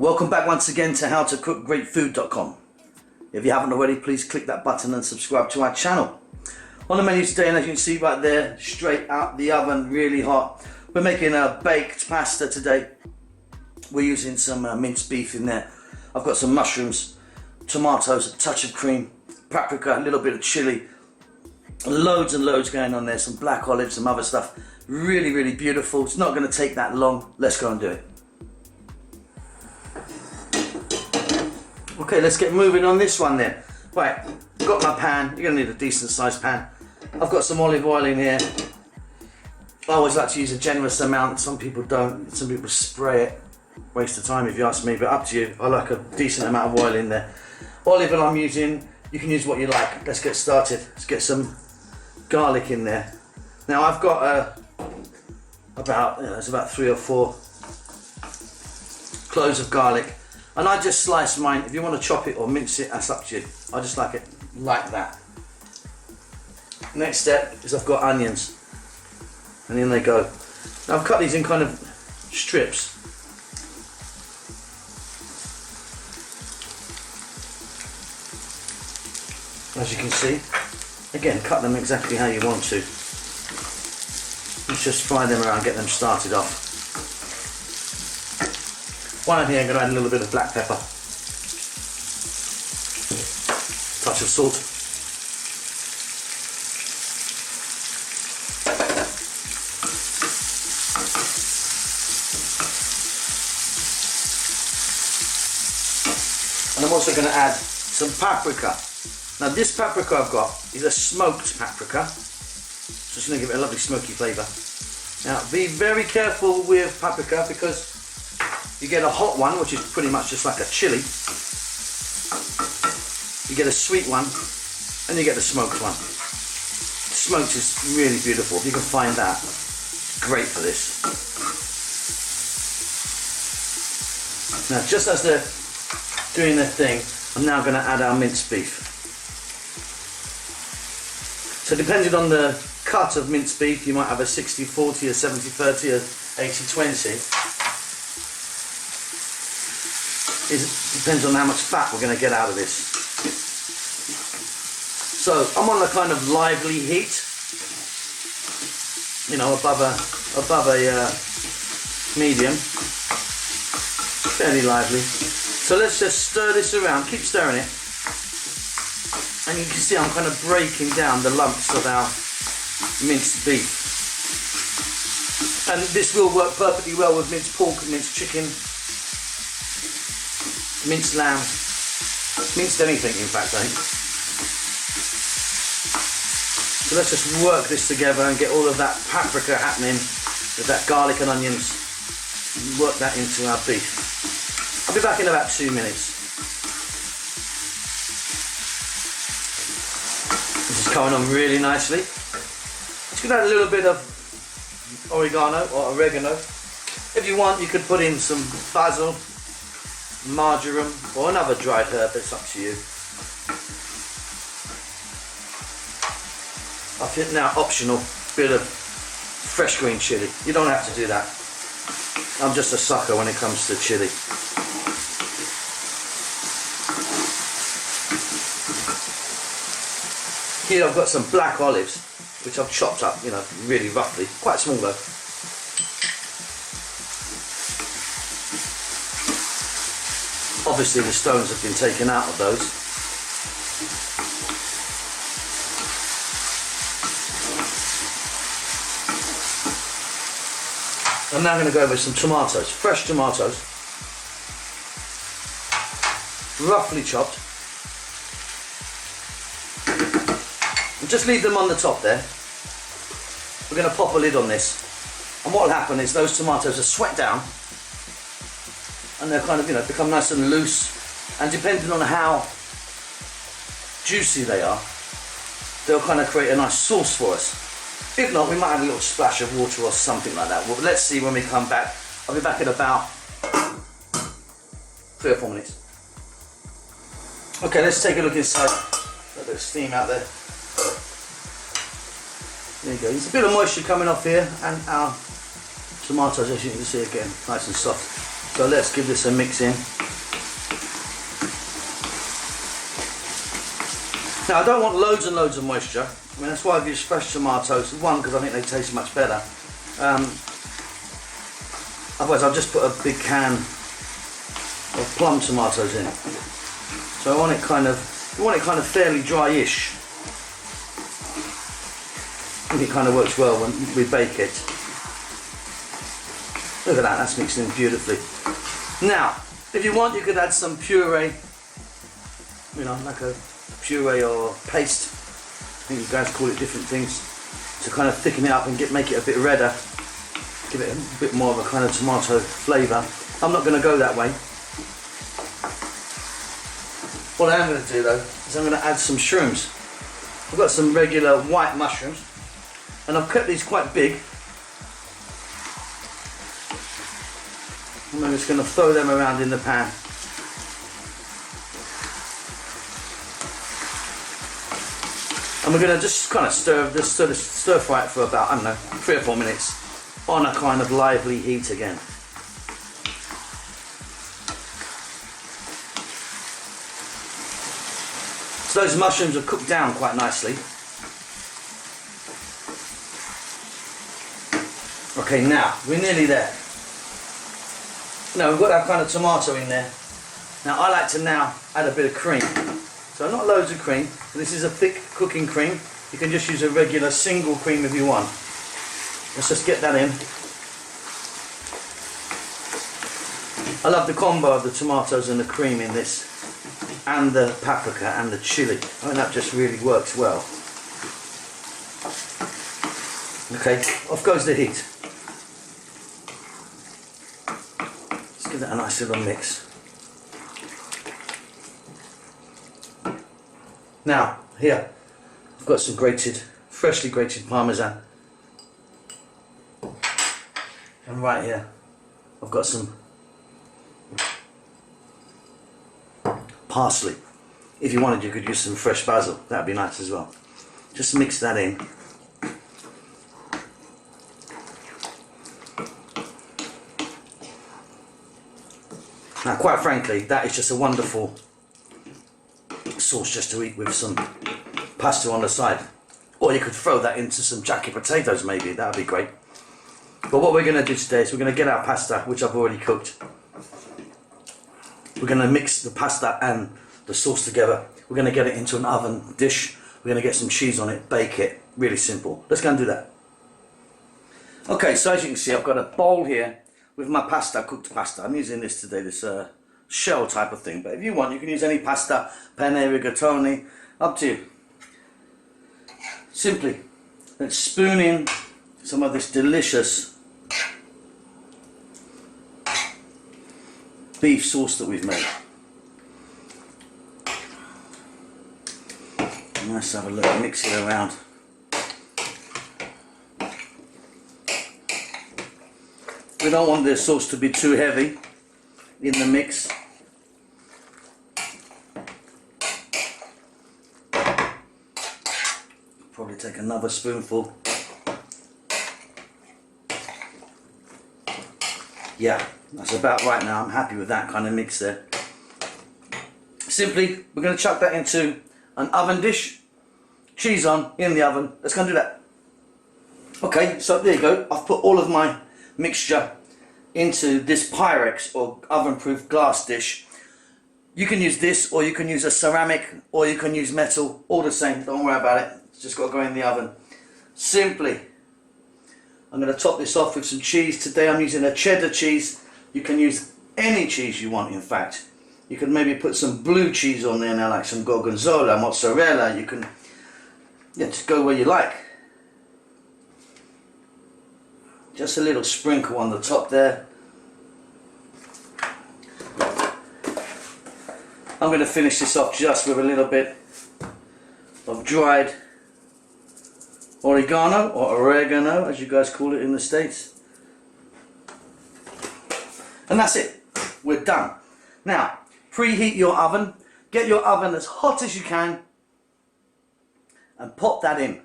Welcome back once again to howtocookgreatfood.com. If you haven't already, please click that button and subscribe to our channel. On the menu today, and as you can see right there, straight out the oven, really hot, we're making a baked pasta today. We're using some minced beef in there. I've got some mushrooms, tomatoes, a touch of cream, paprika, a little bit of chili, loads and loads going on there, some black olives, some other stuff. Really, really beautiful. It's not going to take that long. Let's go and do it. Okay, let's get moving on this one then. Right, got my pan. You're going to need a decent sized pan. I've got some olive oil in here. I always like to use a generous amount. Some people don't. Some people spray it. Waste of time if you ask me, but up to you. I like a decent amount of oil in there. Olive oil I'm using, you can use what you like. Let's get started. Let's get some garlic in there. Now I've got there's about 3 or 4 cloves of garlic. And I just slice mine. If you want to chop it or mince it, that's up to you. I just like it like that. Next step is I've got onions. And in they go. Now I've cut these in kind of strips. As you can see. Again, cut them exactly how you want to. Let's just fry them around, get them started off. One here, I'm going to add a little bit of black pepper, touch of salt, and I'm also going to add some paprika. Now this paprika I've got is a smoked paprika, so it's going to give it a lovely smoky flavour. Now be very careful with paprika because you get a hot one, which is pretty much just like a chili. You get a sweet one, and you get the smoked one. Smoked is really beautiful. If you can find that, great for this. Now, just as they're doing their thing, I'm now going to add our minced beef. So depending on the cut of minced beef, you might have a 60-40, a 70-30, a 80-20. It depends on how much fat we're going to get out of this. So I'm on a kind of lively heat, you know, above a medium, fairly lively. So let's just stir this around, keep stirring it, and you can see I'm kind of breaking down the lumps of our minced beef. And this will work perfectly well with minced pork, minced chicken, minced lamb, minced anything in fact, I think. So let's just work this together and get all of that paprika happening with that garlic and onions. Work that into our beef. I'll be back in about 2 minutes. This is coming on really nicely. Just gonna add a little bit of oregano or oregano. If you want, you could put in some basil, marjoram or another dried herb, it's up to you. I think now optional bit of fresh green chili. You don't have to do that. I'm just a sucker when it comes to chili. Here I've got some black olives which I've chopped up, you know, really roughly, quite small though. Obviously the stones have been taken out of those. I'm now going to go with some tomatoes, fresh tomatoes, roughly chopped. And just leave them on the top there. We're going to pop a lid on this. And what will happen is those tomatoes are sweat down. And they're kind of, you know, become nice and loose, and depending on how juicy they are, they'll kind of create a nice sauce for us. If not, we might have a little splash of water or something like that. Well, let's see when we come back. I'll be back in about 3 or 4 minutes. Okay, let's take a look inside. A bit of steam out there. There you go. There's a bit of moisture coming off here, and our tomatoes, as you can see again, nice and soft. So let's give this a mix in. Now I don't want loads and loads of moisture. I mean, that's why I've used fresh tomatoes. One, because I think they taste much better. Otherwise I'll just put a big can of plum tomatoes in. So I want it kind of fairly dry-ish. I think it kind of works well when we bake it. Look at that, that's mixing in beautifully. Now, if you want, you could add some puree, you know, like a puree or paste. I think you guys call it different things, to kind of thicken it up and make it a bit redder, give it a bit more of a kind of tomato flavour. I'm not going to go that way. What I am going to do though is I'm going to add some shrooms. I've got some regular white mushrooms, and I've cut these quite big. And I'm just going to throw them around in the pan. And we're going to just kind of stir fry it for about, I don't know, 3 or 4 minutes on a kind of lively heat again. So those mushrooms are cooked down quite nicely. Okay, now we're nearly there. Now we've got that kind of tomato in there. Now I like to now add a bit of cream. So not loads of cream. This is a thick cooking cream. You can just use a regular single cream if you want. Let's just get that in. I love the combo of the tomatoes and the cream in this, and the paprika and the chili. I mean, that just really works well. Okay, off goes the heat. Let's give that a nice little mix. Now, here, I've got some freshly grated parmesan. And right here, I've got some parsley. If you wanted, you could use some fresh basil. That'd be nice as well. Just mix that in. Now, quite frankly, that is just a wonderful sauce just to eat with some pasta on the side. Or you could throw that into some jacket potatoes maybe, that would be great. But what we're going to do today is we're going to get our pasta, which I've already cooked. We're going to mix the pasta and the sauce together. We're going to get it into an oven dish. We're going to get some cheese on it, bake it. Really simple. Let's go and do that. Okay, so as you can see, I've got a bowl here with my pasta, cooked pasta. I'm using this today, this shell type of thing. But if you want, you can use any pasta, penne, rigatoni, up to you. Simply, let's spoon in some of this delicious beef sauce that we've made. And let's have a look, mix it around. We don't want the sauce to be too heavy in the mix. Probably take another spoonful. Yeah, that's about right now. I'm happy with that kind of mix there. Simply, we're going to chuck that into an oven dish. Cheese on, in the oven. Let's go and do that. Okay, so there you go. I've put all of my mixture into this Pyrex or oven-proof glass dish. You can use this, or you can use a ceramic, or you can use metal. All the same, don't worry about it. It's just got to go in the oven. Simply, I'm going to top this off with some cheese. Today I'm using a cheddar cheese. You can use any cheese you want, in fact. You can maybe put some blue cheese on there now, like some gorgonzola, mozzarella. You can, yeah, just go where you like. Just a little sprinkle on the top there. I'm going to finish this off just with a little bit of dried oregano, or oregano as you guys call it in the States. And that's it. We're done. Now, preheat your oven. Get your oven as hot as you can and pop that in.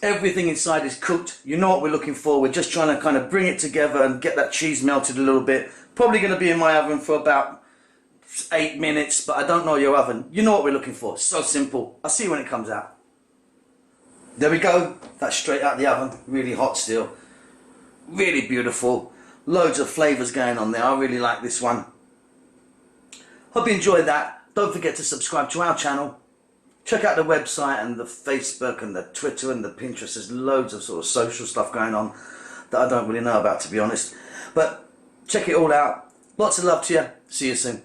Everything inside is cooked. You know what we're looking for. We're just trying to kind of bring it together and get that cheese melted a little bit. Probably going to be in my oven for about 8 minutes, but I don't know your oven. You know what we're looking for. So simple. I'll see you when it comes out. There we go. That's straight out the oven. Really hot still. Really beautiful. Loads of flavours going on there. I really like this one. Hope you enjoyed that. Don't forget to subscribe to our channel. Check out the website and the Facebook and the Twitter and the Pinterest. There's loads of sort of social stuff going on that I don't really know about, to be honest. But check it all out. Lots of love to you. See you soon.